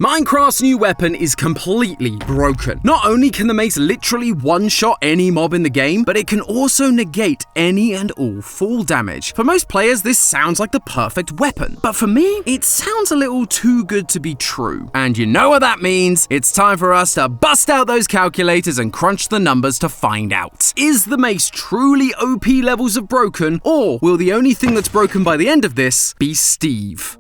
Minecraft's new weapon is completely broken. Not only can the mace literally one-shot any mob in the game, but it can also negate any and all fall damage. For most players, this sounds like the perfect weapon. But for me, it sounds a little too good to be true. And you know what that means? It's time for us to bust out those calculators and crunch the numbers to find out. Is the mace truly OP levels of broken, or will the only thing that's broken by the end of this be Steve?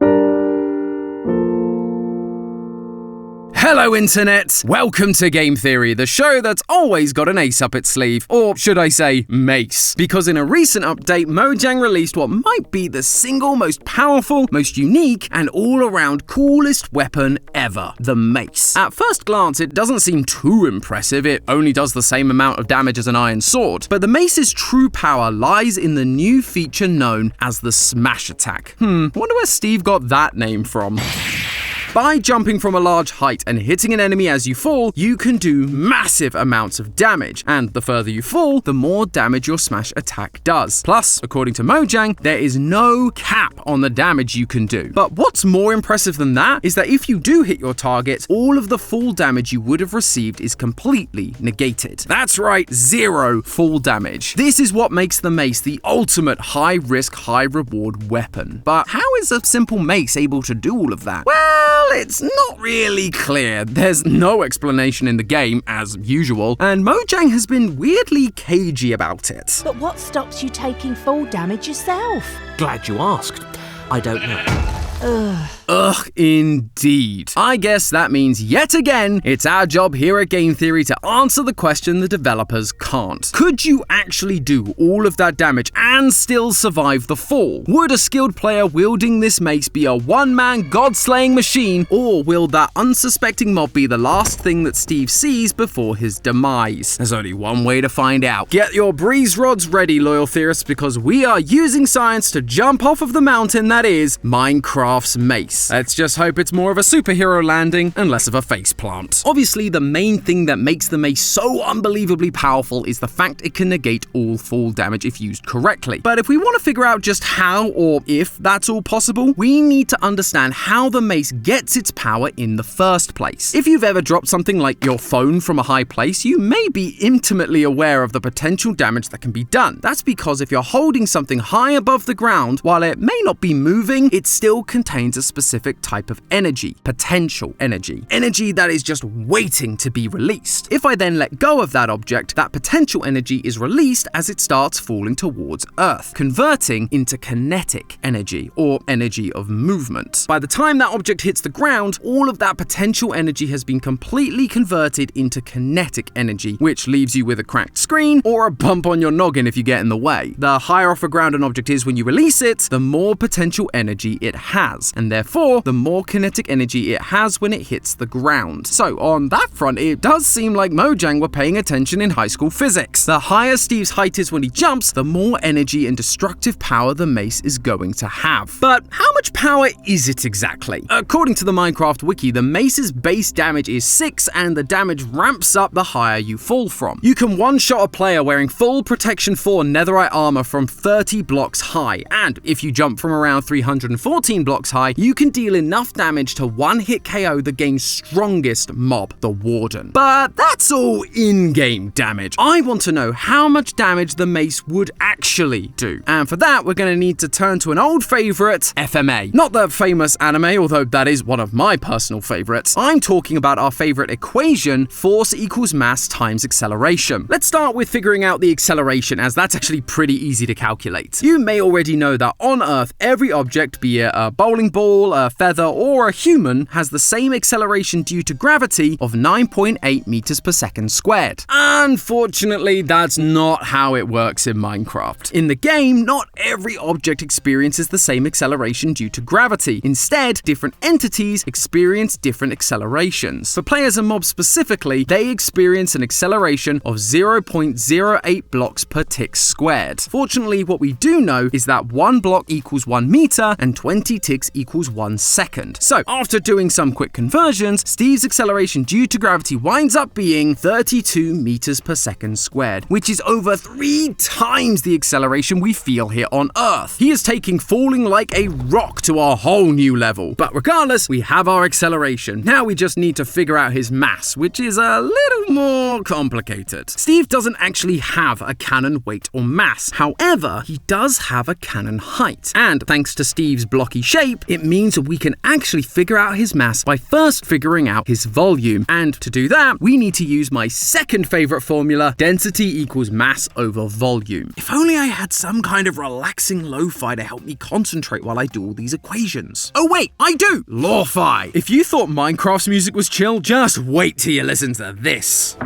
Hello Internet! Welcome to Game Theory, the show that's always got an ace up its sleeve. Or should I say, mace. Because in a recent update, Mojang released what might be the single most powerful, most unique, and all-around coolest weapon ever, the mace. At first glance, it doesn't seem too impressive, it only does the same amount of damage as an iron sword. But the mace's true power lies in the new feature known as the smash attack. Wonder where Steve got that name from. By jumping from a large height and hitting an enemy as you fall, you can do massive amounts of damage, and the further you fall, the more damage your smash attack does. Plus, according to Mojang, there is no cap on the damage you can do. But what's more impressive than that is that if you do hit your target, all of the fall damage you would have received is completely negated. That's right, 0 fall damage. This is what makes the mace the ultimate high-risk, high-reward weapon. But how is a simple mace able to do all of that? Well, it's not really clear. There's no explanation in the game, as usual, and Mojang has been weirdly cagey about it. But what stops you taking fall damage yourself? Glad you asked. I don't know. Ugh, indeed. I guess that means yet again, it's our job here at Game Theory to answer the question the developers can't. Could you actually do all of that damage and still survive the fall? Would a skilled player wielding this mace be a one-man god-slaying machine, or will that unsuspecting mob be the last thing that Steve sees before his demise? There's only one way to find out. Get your breeze rods ready, loyal theorists, because we are using science to jump off of the mountain that is Minecraft's mace. Let's just hope it's more of a superhero landing and less of a faceplant. Obviously, the main thing that makes the mace so unbelievably powerful is the fact it can negate all fall damage if used correctly. But if we want to figure out just how or if that's all possible, we need to understand how the mace gets its power in the first place. If you've ever dropped something like your phone from a high place, you may be intimately aware of the potential damage that can be done. That's because if you're holding something high above the ground, while it may not be moving, it still contains a specific type of energy, potential energy that is just waiting to be released. If I then let go of that object, that potential energy is released as it starts falling towards Earth, converting into kinetic energy, or energy of movement. By the time that object hits the ground, all of that potential energy has been completely converted into kinetic energy, which leaves you with a cracked screen or a bump on your noggin if you get in the way. The higher off the ground an object is when you release it, the more potential energy it has, and therefore the more kinetic energy it has when it hits the ground. So on that front, it does seem like Mojang were paying attention in high school physics. The higher Steve's height is when he jumps, the more energy and destructive power the mace is going to have. But how much power is it exactly? According to the Minecraft wiki, the mace's base damage is 6, and the damage ramps up the higher you fall from. You can one-shot a player wearing full Protection 4 netherite armor from 30 blocks high, and if you jump from around 314 blocks high, you can deal enough damage to one-hit KO the game's strongest mob, the Warden. But that's all in-game damage. I want to know how much damage the mace would actually do. And for that, we're going to need to turn to an old favorite, FMA. Not the famous anime, although that is one of my personal favorites. I'm talking about our favorite equation, force equals mass times acceleration. Let's start with figuring out the acceleration, as that's actually pretty easy to calculate. You may already know that on Earth, every object, be it a bowling ball, a feather, or a human, has the same acceleration due to gravity of 9.8 meters per second squared. Unfortunately, that's not how it works in Minecraft. In the game, not every object experiences the same acceleration due to gravity. Instead, different entities experience different accelerations. For players and mobs specifically, they experience an acceleration of 0.08 blocks per tick squared. Fortunately, what we do know is that 1 block equals 1 meter and 20 ticks 1.6 equals 1 second. So after doing some quick conversions, Steve's acceleration due to gravity winds up being 32 meters per second squared, which is over 3 times the acceleration we feel here on Earth. He is taking falling like a rock to a whole new level. But regardless, we have our acceleration. Now we just need to figure out his mass, which is a little more complicated. Steve doesn't actually have a cannon weight or mass. However, he does have a cannon height. And thanks to Steve's blocky shape, it means that we can actually figure out his mass by first figuring out his volume. And to do that, we need to use my second favorite formula, density equals mass over volume. If only I had some kind of relaxing lo-fi to help me concentrate while I do all these equations. Oh wait, I do! Lo-fi! If you thought Minecraft's music was chill, just wait till you listen to this.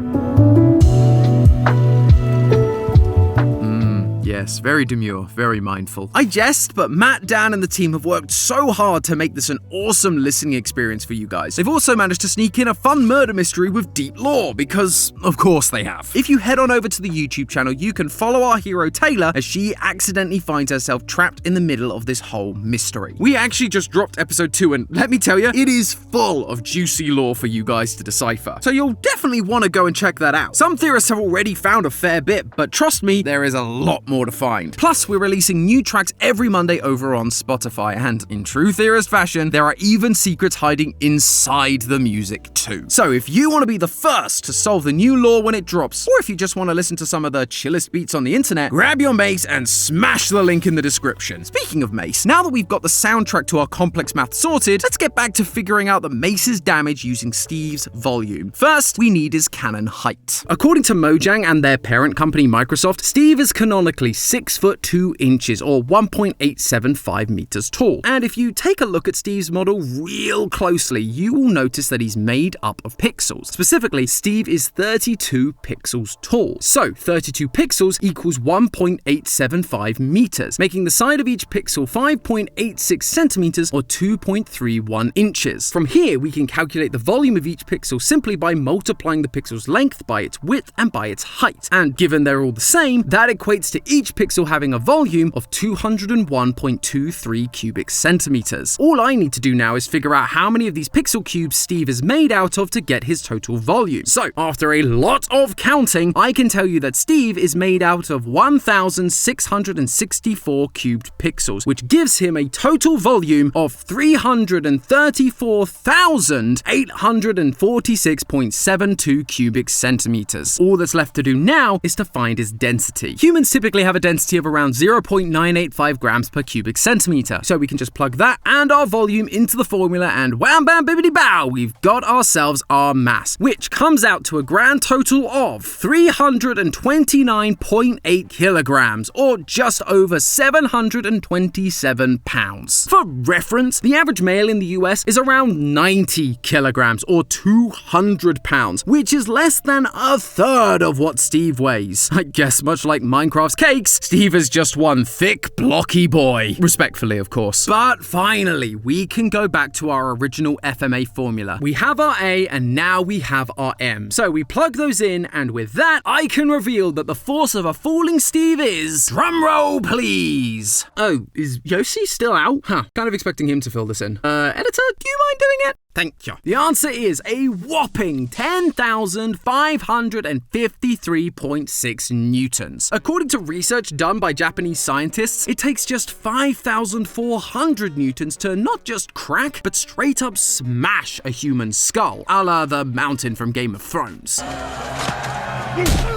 Yes, very demure, very mindful. I jest, but Matt, Dan, and the team have worked so hard to make this an awesome listening experience for you guys. They've also managed to sneak in a fun murder mystery with deep lore, because of course they have. If you head on over to the YouTube channel, you can follow our hero Taylor as she accidentally finds herself trapped in the middle of this whole mystery. We actually just dropped episode 2, and let me tell you, it is full of juicy lore for you guys to decipher. So you'll definitely want to go and check that out. Some theorists have already found a fair bit, but trust me, there is a lot more to find. Plus, we're releasing new tracks every Monday over on Spotify, and in true theorist fashion, there are even secrets hiding inside the music too. So if you want to be the first to solve the new lore when it drops, or if you just want to listen to some of the chillest beats on the internet, grab your Mace and smash the link in the description. Speaking of Mace, now that we've got the soundtrack to our complex math sorted, let's get back to figuring out the Mace's damage using Steve's volume. First, we need his cannon height. According to Mojang and their parent company Microsoft, Steve is canonically 6 foot 2 inches or 1.875 meters tall. And if you take a look at Steve's model real closely, you will notice that he's made up of pixels. Specifically, Steve is 32 pixels tall. So 32 pixels equals 1.875 meters, making the side of each pixel 5.86 centimeters or 2.31 inches. From here, we can calculate the volume of each pixel simply by multiplying the pixel's length by its width and by its height. And given they're all the same, that equates to each pixel having a volume of 201.23 cubic centimeters. All I need to do now is figure out how many of these pixel cubes Steve is made out of to get his total volume. So, after a lot of counting, I can tell you that Steve is made out of 1,664 cubed pixels, which gives him a total volume of 334,846.72 cubic centimeters. All that's left to do now is to find his density. Humans typically have a density of around 0.985 grams per cubic centimeter. So we can just plug that and our volume into the formula and wham bam bibbidi bow, we've got ourselves our mass, which comes out to a grand total of 329.8 kilograms or just over 727 pounds. For reference, the average male in the US is around 90 kilograms or 200 pounds, which is less than a third of what Steve weighs. I guess much like Minecraft's cakes, Steve is just one thick, blocky boy. Respectfully, of course. But finally, we can go back to our original FMA formula. We have our A and now we have our M. So we plug those in, and with that, I can reveal that the force of a falling Steve is... drumroll, please! Oh, is Yosi still out? Huh, kind of expecting him to fill this in. Editor, do you mind doing it? Thank you. The answer is a whopping 10,553.6 newtons. According to research done by Japanese scientists, it takes just 5,400 newtons to not just crack, but straight up smash a human skull, a la the mountain from Game of Thrones.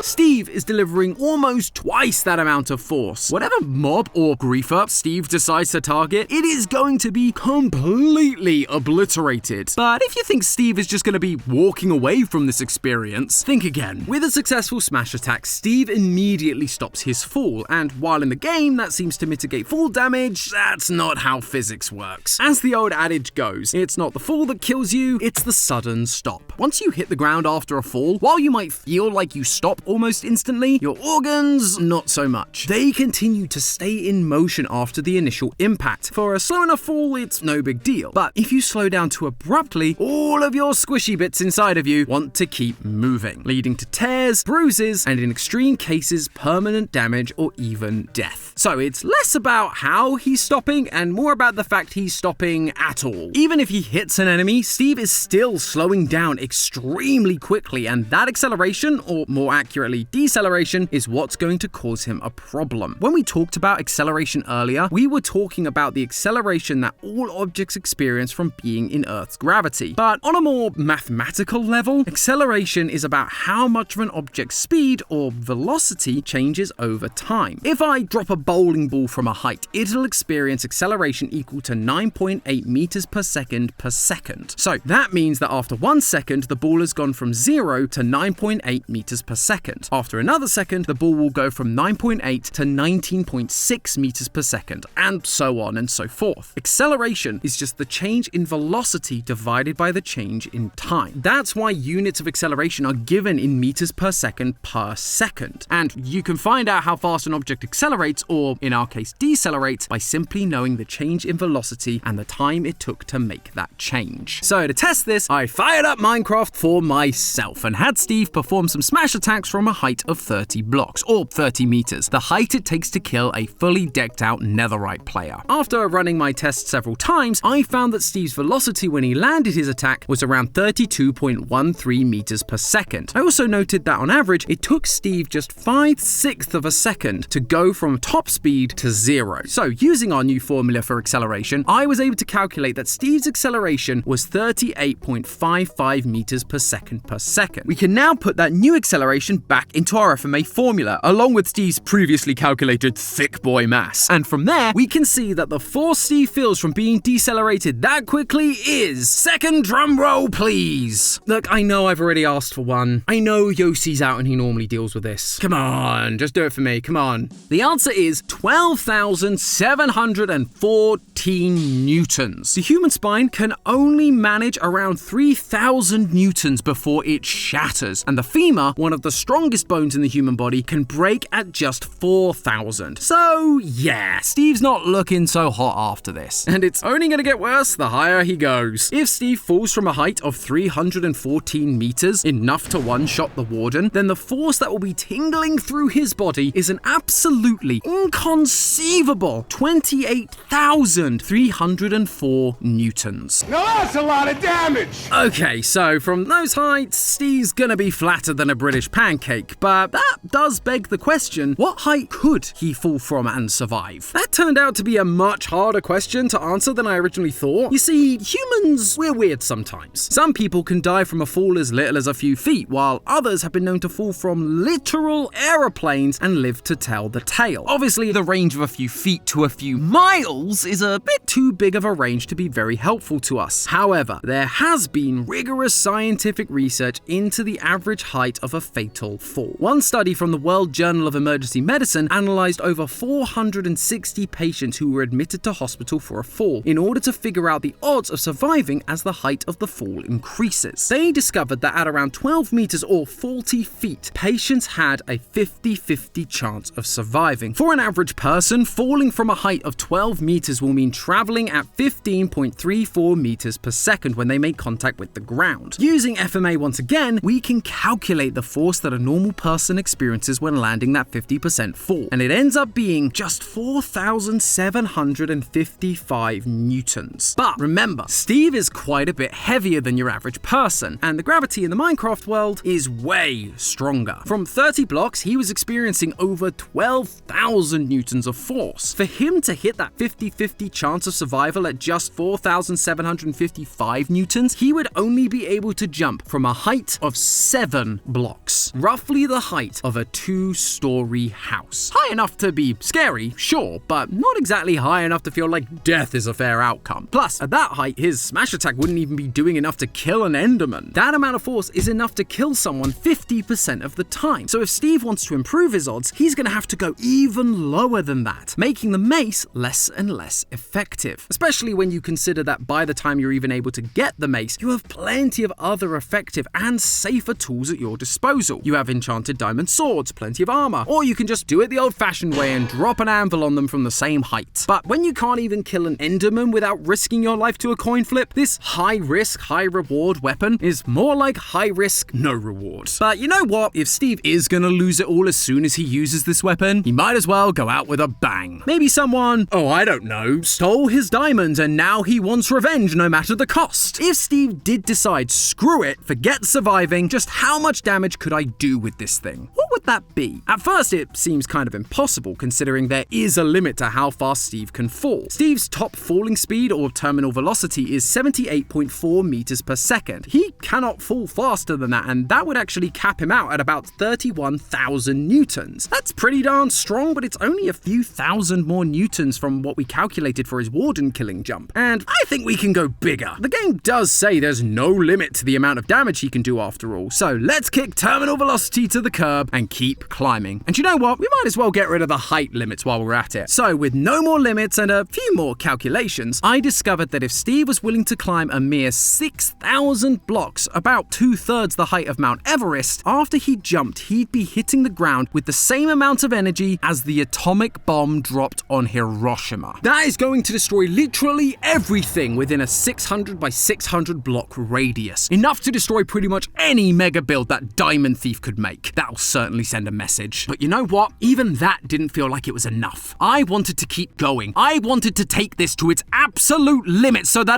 Steve is delivering almost twice that amount of force. Whatever mob or griefer Steve decides to target, it is going to be completely obliterated. But if you think Steve is just going to be walking away from this experience, think again. With a successful smash attack, Steve immediately stops his fall, and while in the game that seems to mitigate fall damage, that's not how physics works. As the old adage goes, it's not the fall that kills you, it's the sudden stop. Once you hit the ground after a fall, while you might feel like you stop almost instantly, your organs, not so much. They continue to stay in motion after the initial impact. For a slow enough fall, it's no big deal. But if you slow down too abruptly, all of your squishy bits inside of you want to keep moving, leading to tears, bruises, and in extreme cases, permanent damage or even death. So it's less about how he's stopping and more about the fact he's stopping at all. Even if he hits an enemy, Steve is still slowing down extremely quickly, and that acceleration, or more accurately deceleration, is what's going to cause him a problem. When we talked about acceleration earlier, we were talking about the acceleration that all objects experience from being in Earth's gravity. But on a more mathematical level, acceleration is about how much of an object's speed or velocity changes over time. If I drop a bowling ball from a height, it'll experience acceleration equal to 9.8 meters per second per second. So that means that after 1 second, the ball has gone from 0 to 9.8 meters per second. After another second, the ball will go from 9.8 to 19.6 meters per second, and so on and so forth. Acceleration is just the change in velocity divided by the change in time. That's why units of acceleration are given in meters per second per second. And you can find out how fast an object accelerates, or in our case decelerates, by simply knowing the change in velocity and the time it took to make that change. So to test this, I fired up Minecraft for myself and had Steve perform some smash attacks from a height of 30 blocks, or 30 meters, the height it takes to kill a fully decked out netherite player. After running my test several times, I found that Steve's velocity when he landed his attack was around 32.13 meters per second. I also noted that on average, it took Steve just 5/6 of a second to go from top speed to 0. So using our new formula for acceleration, I was able to calculate that Steve's acceleration was 38.55 meters per second per second. We can now put that new acceleration back into our FMA formula, along with Steve's previously calculated thick boy mass. And from there, we can see that the force Steve feels from being decelerated that quickly is... Second drum roll, please! Look, I know I've already asked for one. I know Yosi's out and he normally deals with this. Come on, just do it for me, come on. The answer is 12,714 newtons. The human spine can only manage around 3,000 newtons before it shatters, and the femur, one of the strongest bones in the human body, can break at just 4,000. So yeah, Steve's not looking so hot after this. And it's only gonna get worse the higher he goes. If Steve falls from a height of 314 meters, enough to one-shot the warden, then the force that will be tingling through his body is an absolutely inconceivable 28,304 newtons. Now that's a lot of damage! Okay, so from those heights, Steve's gonna be flatter than a British pancake, but that does beg the question, what height could he fall from and survive? That turned out to be a much harder question to answer than I originally thought. You see, humans, we're weird sometimes. Some people can die from a fall as little as a few feet, while others have been known to fall from literal aeroplanes and live to tell the tale. Obviously, the range of a few feet to a few miles is a bit too big of a range to be very helpful to us. However, there has been rigorous scientific research into the average height of a fatal fall. One study from the World Journal of Emergency Medicine analyzed over 460 patients who were admitted to hospital for a fall in order to figure out the odds of surviving as the height of the fall increases. They discovered that at around 12 meters or 40 feet, patients had a 50-50 chance of surviving. For an average person, falling from a height of 12 meters will mean traveling at 15.34 meters per second when they make contact with the ground. Using FMA once again, we can calculate the force that a normal person experiences when landing that 50% fall, and it ends up being just 4,755 newtons. But remember, Steve is quite a bit heavier than your average person, and the gravity in the Minecraft world is way stronger. From 30 blocks, he was experiencing over 12,000 newtons of force. For him to hit that 50-50 chance of survival at just 4,755 newtons, he would only be able to jump from a height of 7 blocks, roughly the height of a 2-story house. High enough to be scary, sure, but not exactly high enough to feel like death is a fair outcome. Plus, at that height, his smash attack wouldn't even be doing enough to kill an Enderman. That amount of force is enough to kill someone 50% of the time. So if Steve wants to improve his odds, he's gonna have to go even lower than that, making the mace less and less effective. Especially when you consider that by the time you're even able to get the mace, you have plenty of other effective and safer tools at your disposal. You have enchanted diamond swords, plenty of armor, or you can just do it the old-fashioned way and drop an anvil on them from the same height. But when you can't even kill an enderman without risking your life to a coin flip, this high-risk, high-reward weapon is more like high-risk, no reward. But you know what? If Steve is gonna lose it all as soon as he uses this weapon, he might as well go out with a bang. Maybe someone, I don't know, stole his diamonds and now he wants revenge no matter the cost. If Steve did decide, screw it, forget surviving, just how much damage could I do with this thing? What would that be? At first, it seems kind of impossible considering there is a limit to how fast Steve can fall. Steve's top falling speed or terminal velocity is 78.4 meters per second. He cannot fall faster than that, and that would actually cap him out at about 31,000 newtons. That's pretty darn strong, but it's only a few thousand more newtons from what we calculated for his warden killing jump. And I think we can go bigger. The game does say there's no limit to the amount of damage he can do after all, so let's kick terminal velocity to the curb and keep climbing. And you know what? We might as well get rid of the height limits while we're at it. So with no more limits and a few more calculations, I discovered that if Steve was willing to climb a mere 6,000 blocks, about 2/3 the height of Mount Everest, after he jumped, he'd be hitting the ground with the same amount of energy as the atomic bomb dropped on Hiroshima. That is going to destroy literally everything within a 600 by 600 block radius. Enough to destroy pretty much any mega build that Diamond Thief could make. That'll certainly send a message. But you know what? Even that didn't feel like it was enough. I wanted to keep going. I wanted to take this to its absolute limit so that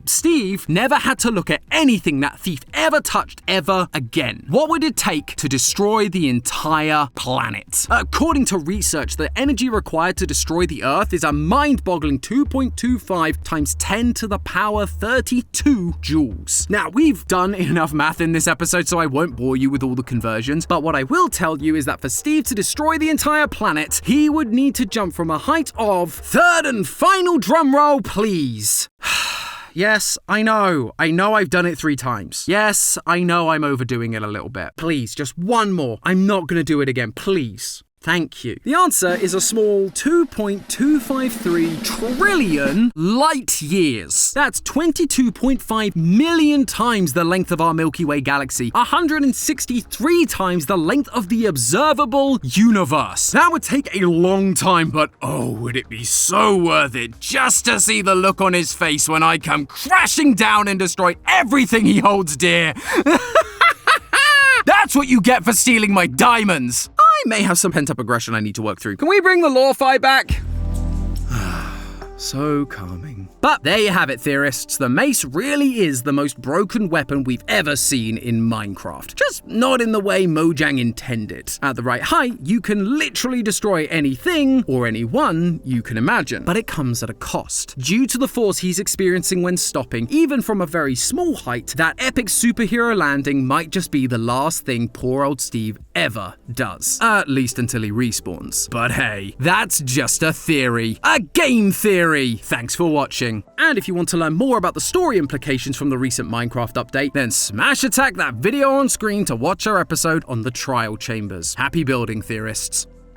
Steve never had to look at anything that Thief ever touched ever again. What would it take to destroy the entire planet? According to research, the energy required to destroy the Earth is a mind-boggling 2.25 times 10 to the power 32 joules. Now, we've done enough math in this episode, so I won't bore you with all the conversions, but what I will tell you is that for Steve to destroy the entire planet, he would need to jump from a height of, third and final drumroll, please. Yes, I know I've done it 3 times. Yes, I know I'm overdoing it a little bit. Please, just one more. I'm not gonna do it again, please. Thank you. The answer is a small 2.253 trillion light years. That's 22.5 million times the length of our Milky Way galaxy, 163 times the length of the observable universe. That would take a long time, but would it be so worth it just to see the look on his face when I come crashing down and destroy everything he holds dear. That's what you get for stealing my diamonds. I may have some pent-up aggression I need to work through. Can we bring the law fight back? So calming. But there you have it, theorists. The mace really is the most broken weapon we've ever seen in Minecraft. Just not in the way Mojang intended. At the right height, you can literally destroy anything or anyone you can imagine. But it comes at a cost. Due to the force he's experiencing when stopping, even from a very small height, that epic superhero landing might just be the last thing poor old Steve ever does. At least until he respawns. But hey, that's just a theory. A game theory! Thanks for watching. And if you want to learn more about the story implications from the recent Minecraft update, then smash attack that video on screen to watch our episode on the trial chambers. Happy building, theorists.